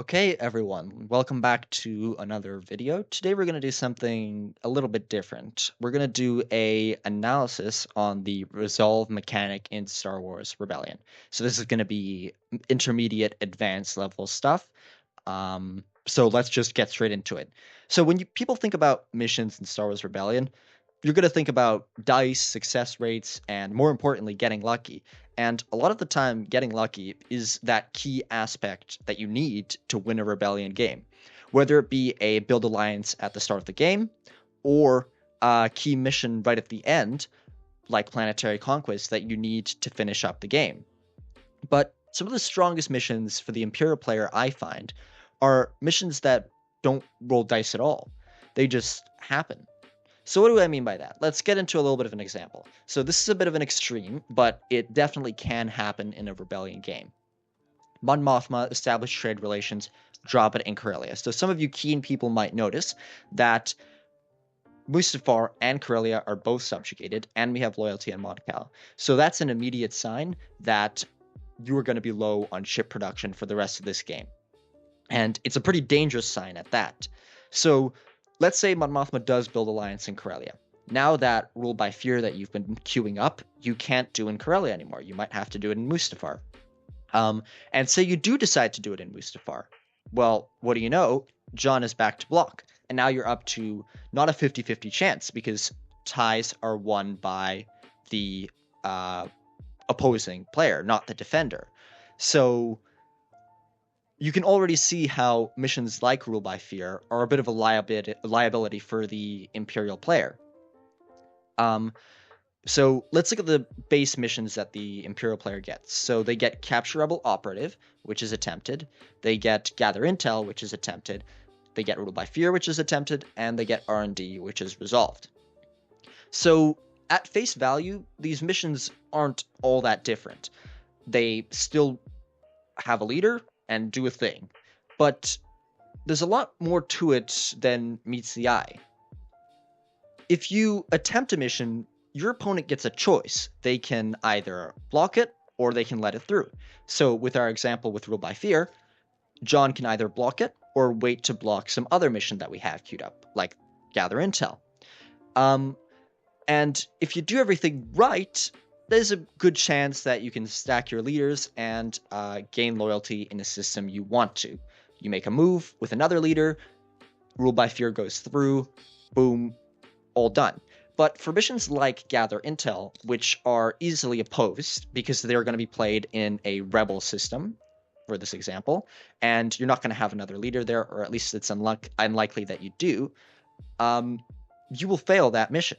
Okay, everyone, welcome back to another video. Today we're going to do something a little bit different. We're going to do a analysis on the resolve mechanic in Star Wars Rebellion. So this is going to be intermediate advanced level stuff. So let's just get straight into it. So when people think about missions in Star Wars Rebellion, you're going to think about dice, success rates, and more importantly, getting lucky. And a lot of the time, getting lucky is that key aspect that you need to win a rebellion game, whether it be a build alliance at the start of the game or a key mission right at the end, like planetary conquest, that you need to finish up the game. But some of the strongest missions for the Imperial player I find are missions that don't roll dice at all. They just happen. So what do I mean by that? Let's get into a little bit of an example. So this is a bit of an extreme, but it definitely can happen in a Rebellion game. Mon Mothma established trade relations, drop it in Corellia. So some of you keen people might notice that Mustafar and Corellia are both subjugated, and we have loyalty on Moncal. So that's an immediate sign that you are going to be low on ship production for the rest of this game. And it's a pretty dangerous sign at that. So let's say Mon Mothma does build alliance in Corellia. Now that rule by fear that you've been queuing up, you can't do in Corellia anymore. You might have to do it in Mustafar. And say you do decide to do it in Mustafar. Well, what do you know? John is back to block. And now you're up to not a 50-50 chance because ties are won by the opposing player, not the defender. So you can already see how missions like Rule by Fear are a bit of a liability for the Imperial player. So let's look at the base missions that the Imperial player gets. So they get Capture Rebel Operative, which is attempted. They get Gather Intel, which is attempted. They get Rule by Fear, which is attempted. And they get R&D, which is resolved. So at face value, these missions aren't all that different. They still have a leader and do a thing. But there's a lot more to it than meets the eye. If you attempt a mission, your opponent gets a choice. They can either block it or they can let it through. So with our example with Rule by Fear, John can either block it or wait to block some other mission that we have queued up, like Gather Intel. And if you do everything right, there's a good chance that you can stack your leaders and gain loyalty in a system you want to. You make a move with another leader, Rule by Fear goes through, boom, all done. But for missions like Gather Intel, which are easily opposed because they're going to be played in a rebel system, for this example, and you're not going to have another leader there, or at least it's unlikely that you do, you will fail that mission.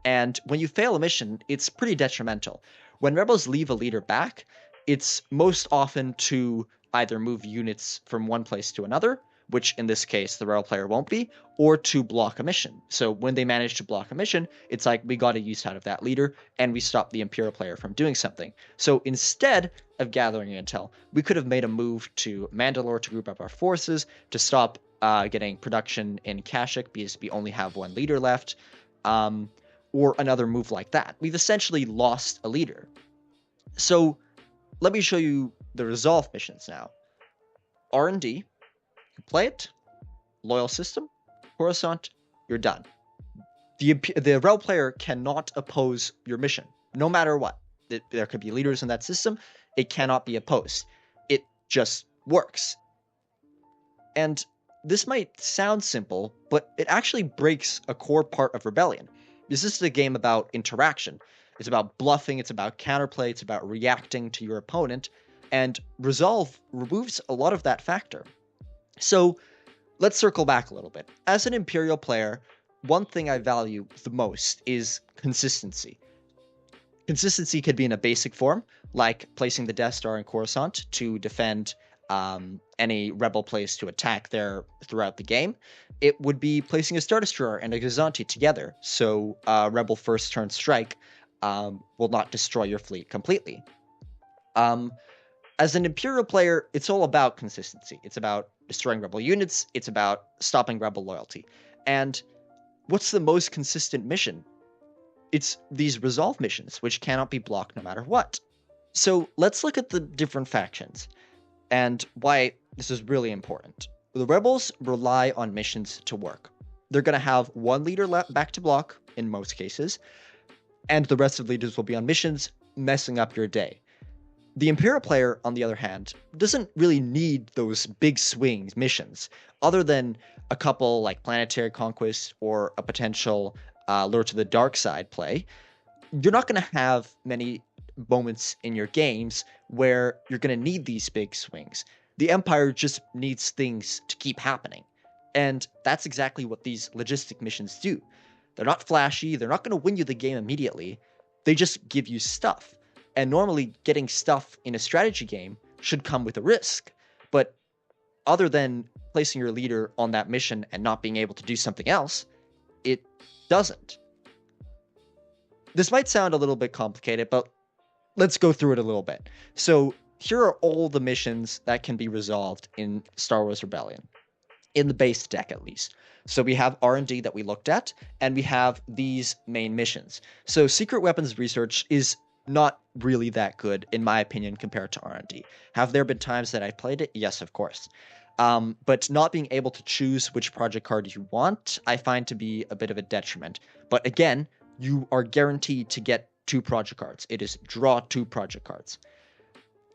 And when you fail a mission, it's pretty detrimental. When rebels leave a leader back, it's most often to either move units from one place to another, which in this case the rebel player won't be, or to block a mission. So when they manage to block a mission, it's like we got a use out of that leader and we stop the Imperial player from doing something. So instead of gathering intel, we could have made a move to Mandalore to group up our forces, to stop getting production in Kashyyyk because we only have one leader left, or another move like that. We've essentially lost a leader. So let me show you the resolve missions now. R&D, you play it, loyal system, Coruscant, you're done. The rebel player cannot oppose your mission, no matter what. There could be leaders in that system, it cannot be opposed. It just works. And this might sound simple, but it actually breaks a core part of Rebellion. This is a game about interaction. It's about bluffing, it's about counterplay, it's about reacting to your opponent, and Resolve removes a lot of that factor. So let's circle back a little bit. As an Imperial player, one thing I value the most is consistency. Consistency could be in a basic form, like placing the Death Star in Coruscant to defend any rebel place to attack there throughout the game. It would be placing a Star Destroyer and a Gazanti together, so rebel first turn strike will not destroy your fleet completely. As an Imperial player, it's all about consistency. It's about destroying rebel units, it's about stopping rebel loyalty. And what's the most consistent mission? It's these resolve missions, which cannot be blocked no matter what. So let's look at the different factions and why This is really important. The rebels rely on missions to work. They're going to have one leader back to block in most cases, and the rest of the leaders will be on missions, messing up your day. The Imperial player, on the other hand, doesn't really need those big swings missions, other than a couple like planetary conquest or a potential lure to the dark side play. You're not going to have many moments in your games where you're going to need these big swings. The Empire just needs things to keep happening. And that's exactly what these logistic missions do. They're not flashy, they're not going to win you the game immediately, they just give you stuff. And normally, getting stuff in a strategy game should come with a risk. But other than placing your leader on that mission and not being able to do something else, it doesn't. This might sound a little bit complicated, but let's go through it a little bit. So here are all the missions that can be resolved in Star Wars Rebellion, in the base deck at least. So we have R&D that we looked at, and we have these main missions. So secret weapons research is not really that good, in my opinion, compared to R&D. Have there been times that I've played it? Yes, of course. But not being able to choose which project card you want, I find to be a bit of a detriment. But again, you are guaranteed to get 2 project cards. It is draw 2 project cards.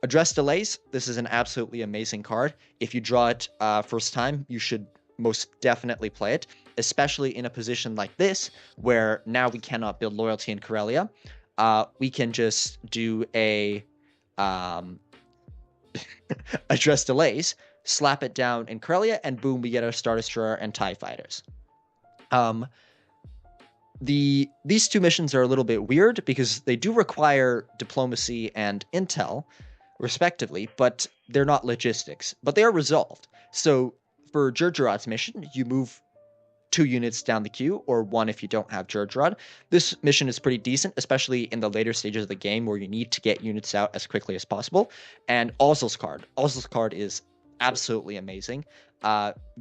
Address Delays, this is an absolutely amazing card. If you draw it first time, you should most definitely play it, especially in a position like this, where now we cannot build loyalty in Corellia. We can just do a Address Delays, slap it down in Corellia, and boom, we get our Star Destroyer and TIE Fighters. These 2 missions are a little bit weird because they do require diplomacy and intel, respectively, but they're not logistics. But they are resolved. So for Jerjerod's mission, you move 2 units down the queue, or 1 if you don't have Jerjerod. This mission is pretty decent, especially in the later stages of the game where you need to get units out as quickly as possible. And Ozzel's card is absolutely amazing.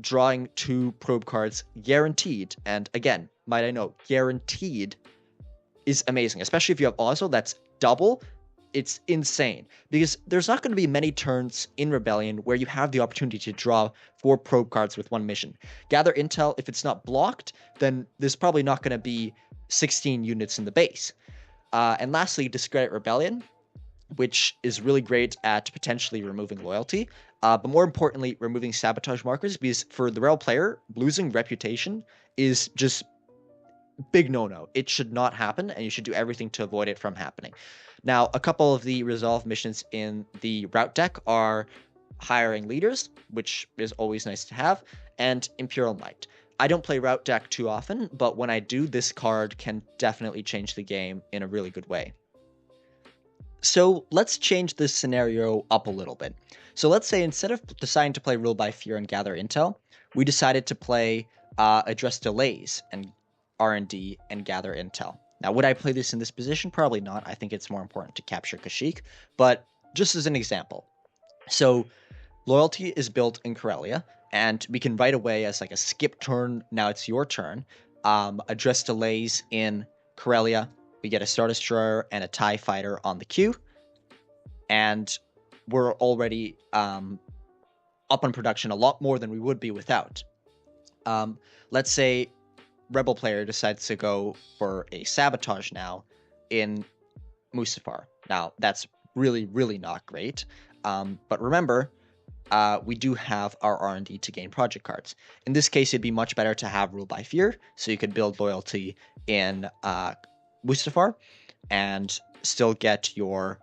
Drawing 2 probe cards guaranteed, and again, might I note, guaranteed is amazing, especially if you have Ozzel, that's double. It's insane, because there's not going to be many turns in Rebellion where you have the opportunity to draw 4 probe cards with 1 mission. Gather Intel, if it's not blocked, then there's probably not going to be 16 units in the base. And lastly, Discredit Rebellion, which is really great at potentially removing loyalty, but more importantly, removing sabotage markers, because for the Rebel player, losing reputation is just big no-no. It should not happen, and you should do everything to avoid it from happening. Now, a couple of the resolve missions in the route deck are hiring leaders, which is always nice to have, and Imperial Might. I don't play route deck too often, but when I do, this card can definitely change the game in a really good way. So let's change this scenario up a little bit. So let's say instead of deciding to play Rule by Fear and Gather Intel, we decided to play Address Delays and R&D and Gather Intel. Now, would I play this in this position? Probably not. I think it's more important to capture Kashyyyk, but just as an example. So loyalty is built in Corellia, and we can right away, as like a skip turn, now it's your turn, Address Delays in Corellia. We get a Star Destroyer and a TIE Fighter on the queue, and we're already up on production a lot more than we would be without. Let's say Rebel player decides to go for a sabotage now in Mustafar. Now, that's really, really not great. But remember, we do have our R&D to gain project cards. In this case, it'd be much better to have Rule by Fear, so you could build loyalty in Mustafar and still get your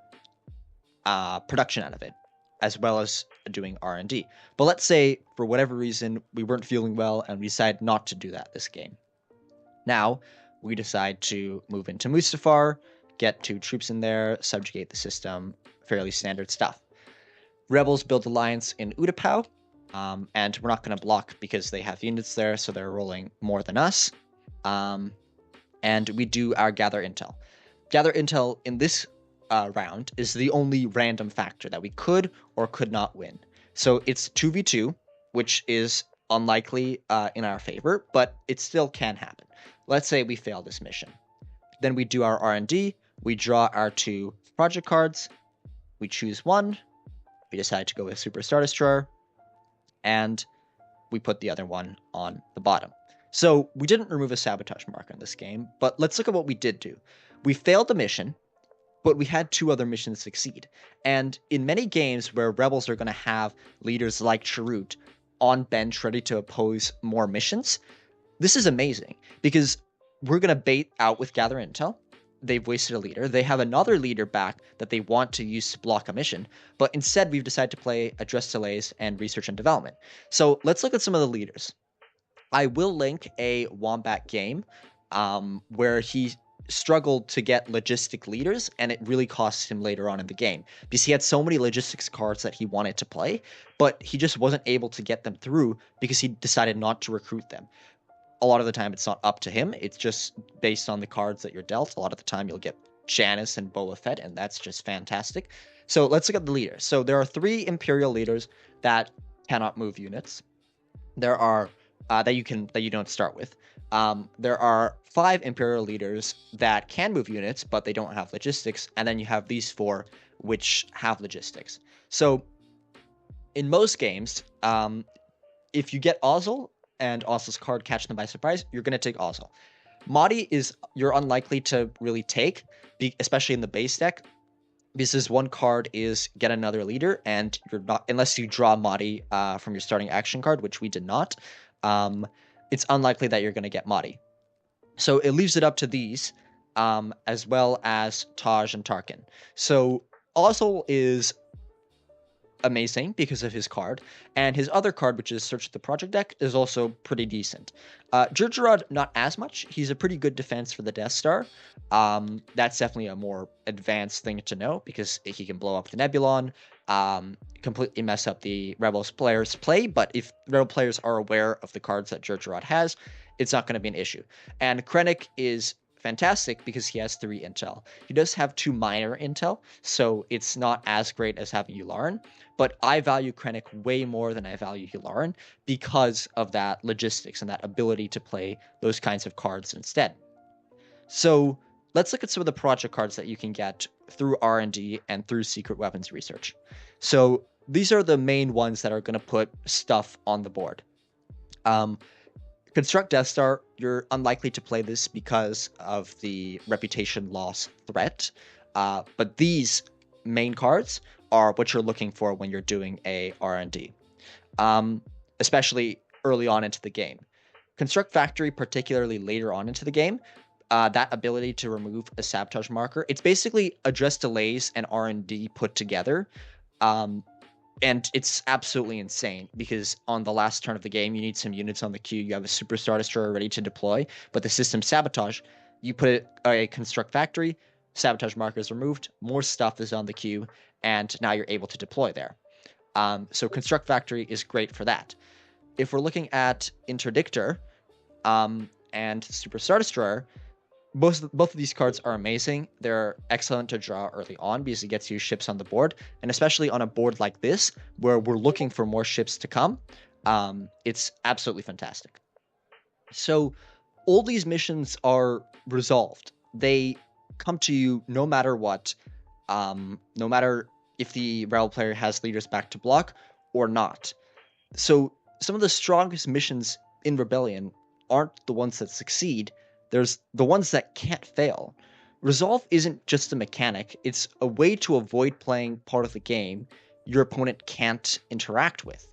production out of it, as well as doing R&D. But let's say, for whatever reason, we weren't feeling well and we decided not to do that this game. Now, we decide to move into Mustafar, get 2 troops in there, subjugate the system, fairly standard stuff. Rebels build alliance in Utapau, and we're not going to block because they have units there, so they're rolling more than us. And we do our Gather Intel. Gather Intel in this round is the only random factor that we could or could not win. So it's 2v2, which is unlikely in our favor, but it still can happen. Let's say we fail this mission. Then we do our R&D, we draw our 2 project cards, we choose one, we decide to go with Super Star Destroyer, and we put the other one on the bottom. So we didn't remove a sabotage marker in this game, but let's look at what we did do. We failed the mission, but we had 2 other missions succeed. And in many games where rebels are going to have leaders like Chirrut on bench ready to oppose more missions, this is amazing because we're going to bait out with gather intel. They've wasted a leader. They have another leader back that they want to use to block a mission, but instead we've decided to play address delays and research and development. So let's look at some of the leaders. I will link a Wombat game where he struggled to get logistic leaders, and it really cost him later on in the game because he had so many logistics cards that he wanted to play, but he just wasn't able to get them through because he decided not to recruit them. A lot of the time, it's not up to him. It's just based on the cards that you're dealt. A lot of the time, you'll get Janice and Boba Fett, and that's just fantastic. So let's look at the leaders. So there are 3 Imperial leaders that cannot move units. There are that you don't start with. There are 5 Imperial leaders that can move units, but they don't have logistics, and then you have these 4 which have logistics. So in most games, if you get Ozzel and Ozzel's card catch them by surprise, you're going to take Ozzel. Mahdi you're unlikely to really take, especially in the base deck, because one card is get another leader, and you're not, unless you draw Mahdi from your starting action card, which we did not. It's unlikely that you're going to get Mahdi. So it leaves it up to these, as well as Taj and Tarkin. So Ozzel is amazing because of his card, and his other card, which is Search the Project deck, is also pretty decent. Jerjerrod, not as much. He's a pretty good defense for the Death Star. That's definitely a more advanced thing to know because he can blow up the Nebulon, completely mess up the Rebels players' play, but if Rebel players are aware of the cards that Jerjerrod has, it's not going to be an issue. And Krennic is fantastic because he has 3 intel. He does have 2 minor intel, so it's not as great as having Yularen, but I value Krennic way more than I value Yularen because of that logistics and that ability to play those kinds of cards instead. So let's look at some of the project cards that you can get through R&D and through secret weapons research. So these are the main ones that are going to put stuff on the board. Construct Death Star, you're unlikely to play this because of the reputation loss threat, but these main cards are what you're looking for when you're doing a R&D, especially early on into the game. Construct Factory, particularly later on into the game, that ability to remove a sabotage marker, it's basically address delays and R&D put together. And it's absolutely insane because on the last turn of the game, you need some units on the queue. You have a Super Star Destroyer ready to deploy, but the system sabotage. You put a Construct Factory, sabotage marker is removed, more stuff is on the queue, and now you're able to deploy there. So Construct Factory is great for that. If we're looking at Interdictor and Super Star Destroyer, both of these cards are amazing. They're excellent to draw early on because it gets you ships on the board, and especially on a board like this where we're looking for more ships to come, it's absolutely fantastic. So all these missions are resolved. They come to you no matter what, no matter if the Rebel player has leaders back to block or not. So some of the strongest missions in Rebellion aren't the ones that succeed. There's the ones that can't fail. Resolve isn't just a mechanic, it's a way to avoid playing part of the game your opponent can't interact with.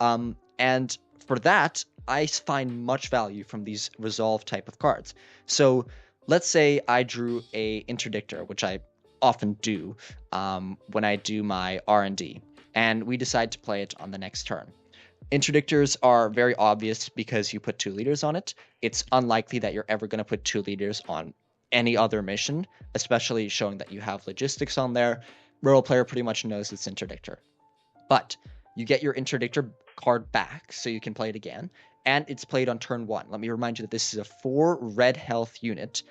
And for that, I find much value from these resolve type of cards. So let's say I drew a Interdictor, which I often do when I do my R&D, and we decide to play it on the next turn. Interdictors are very obvious because you put 2 leaders on it. It's unlikely that you're ever going to put 2 leaders on any other mission, especially showing that you have logistics on there. Rebel player pretty much knows it's Interdictor. But you get your Interdictor card back so you can play it again, and it's played on turn 1. Let me remind you that this is a 4 red health unit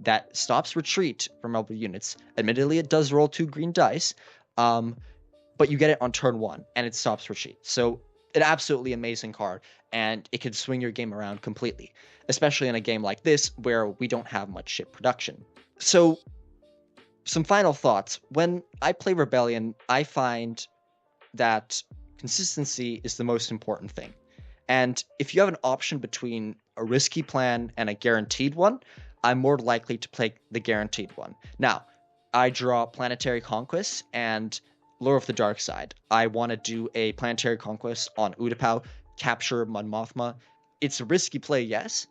that stops retreat from rebel units. Admittedly, it does roll 2 green dice, but you get it on turn 1, and it stops retreat. So an absolutely amazing card, and it can swing your game around completely, especially in a game like this where we don't have much ship production. So some final thoughts. When I play Rebellion, I find that consistency is the most important thing. And if you have an option between a risky plan and a guaranteed one, I'm more likely to play the guaranteed one. Now, I draw Planetary Conquest and Lure of the Dark Side. I want to do a Planetary Conquest on Utapau, capture Mon Mothma. It's a risky play, yes,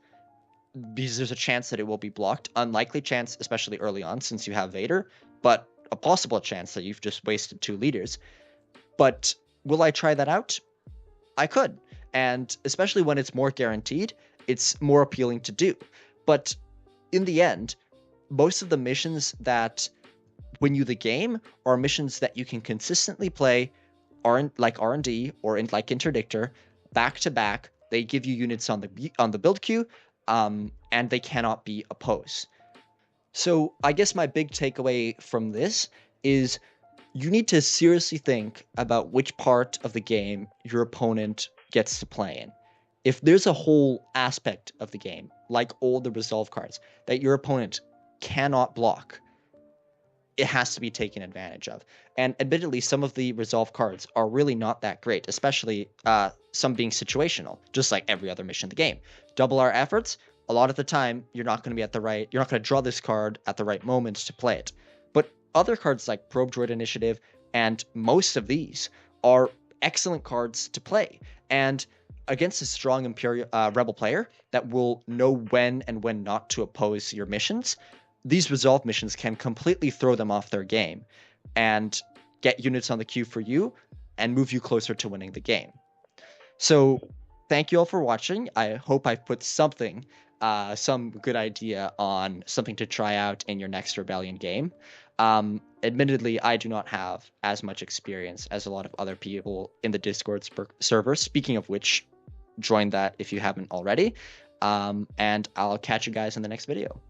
because there's a chance that it will be blocked. Unlikely chance, especially early on, since you have Vader, but a possible chance that you've just wasted 2 leaders. But will I try that out? I could. And especially when it's more guaranteed, it's more appealing to do. But in the end, most of the missions that win you the game are missions that you can consistently play, like R&D or in like Interdictor, back to back. They give you units on the build queue, and they cannot be opposed. So I guess my big takeaway from this is you need to seriously think about which part of the game your opponent gets to play in. If there's a whole aspect of the game, like all the resolve cards, that your opponent cannot block, it has to be taken advantage of. And admittedly, some of the resolve cards are really not that great, especially some being situational, just like every other mission in the game. Double our efforts, a lot of the time, you're not going to draw this card at the right moment to play it. But other cards like Probe Droid Initiative and most of these are excellent cards to play. And against a strong Imperial Rebel player that will know when and when not to oppose your missions, these resolve missions can completely throw them off their game and get units on the queue for you and move you closer to winning the game. So thank you all for watching. I hope I've put something, some good idea on something to try out in your next Rebellion game. Admittedly, I do not have as much experience as a lot of other people in the Discord server. Speaking of which, join that if you haven't already. And I'll catch you guys in the next video.